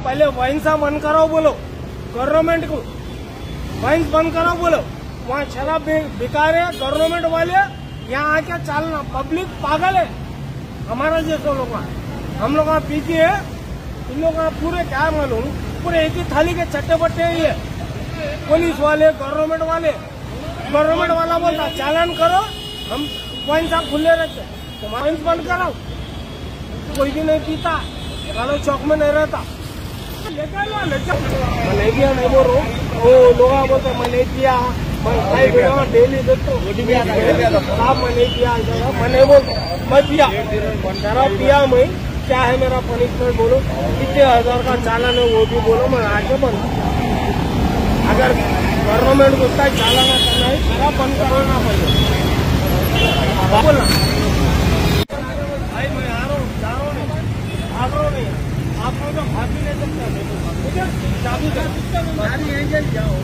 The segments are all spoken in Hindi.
पहले वाइन्स बंद कराओ बोलो, गवर्नमेंट को वाइन्स बंद कराओ बोलो। वहाँ शराब बिका रहे हैं गवर्नमेंट वाले, यहाँ आके चालना, पब्लिक पागल है हमारा जैसे लोग। हम लोग पी के है, इन लोग पूरे क्या मालूम, पूरे एक ही थाली के चट्टे बट्टे है ये पुलिस वाले, गवर्नमेंट वाले। गवर्नमेंट वाला बोलता चालान करो, हम वाइन साहब खुले रहते, तो वाइन बंद कराओ। कोई भी नहीं पीता, वालों चौक में नहीं रहता। मैं नहीं किया, नहीं बोल रहा हूँ। वो लोग बोलते मैं नहीं किया, मैं डेली देखता हूँ, मैं नहीं किया, मैं नहीं बोलता, मैं पिया, शराब पिया मैं। क्या है मेरा पनिशमेंट बोलो, कितने हजार का चालान है वो भी बोलो, मैं आके बंद। अगर गवर्नमेंट को उसका चालान करना है, शराब बंद करवाना पड़ेगा। बोला भाई मैं आ रहा हूँ, जा रहा हूँ, नहीं भाग रहा हूँ, नहीं आप लोग तो भाग भी नहीं सकता। ठीक है, चाबी गाड़ी यहीं से जाओ।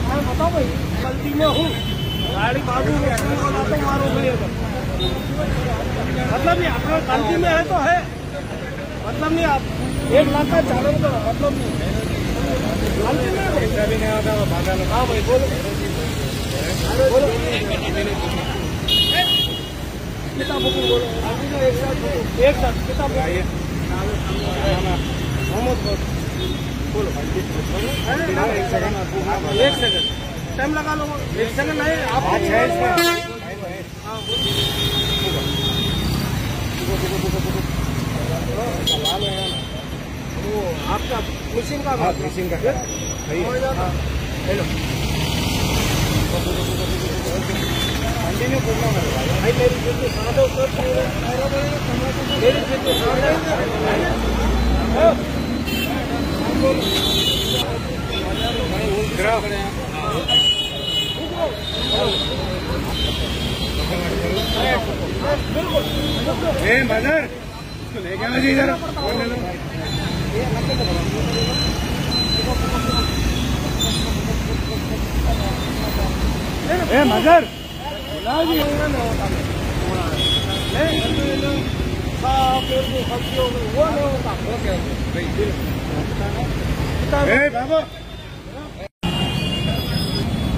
हाँ बताओ भाई, गलती में हूँ, गाड़ी बाजू में तो मारो मुझे, मतलब नहीं अपना गलती में है तो है, मतलब नहीं आप 1 लाख का चालन करो, मतलब नहीं गलती में भी नहीं आता। हाँ भाई बोलो बोलो, कितना बुकिंग बोलो, एक साथ कितना मोहम्मद बोलो। 1 सेकंड टाइम लगा लो, 1 सेकंड नहीं आप। वो आपका मिशन का मिशन का हेलो कंटिन्यू करना है भाई। मेरी जितनी साथ मेरी जितनी मदर लेके आना चाहिए जरा। मदर वो नहीं होता।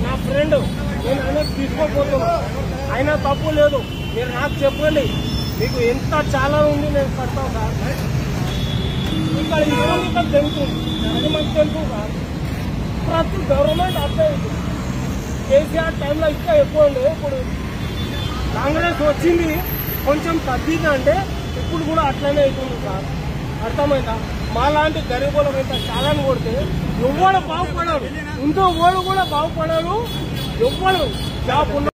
నా ఫ్రెండ్ నేను అనేది తీసుకోపోతున్నా, అయినా తప్పు లేదు, మీరు నాకు చెప్పండి మీకు ఎంత చాలా ఉంది నేను కడతాను సార్। ఇక్కడ ఇక్కడ తెలుస్తుంది, అది మనకు తెలుసు సార్, ప్రతి గవర్నమెంట్ అట్లే ఉంటుంది। కేసీఆర్ టైంలో ఇంకా ఎక్కువ ఉండే, ఇప్పుడు కాంగ్రెస్ వచ్చింది కొంచెం తగ్గిందంటే ఇప్పుడు కూడా అట్లనే అవుతుంది సార్, అర్థమైందా? మాలాంటి గరీబులకు ఇంత చాలాని కొడితే ఎవ్వడు బాగుపడాడు, ఇంకో ఓడు కూడా బాగుపడాడు, ఎవ్వడు జాబ్ ఉన్న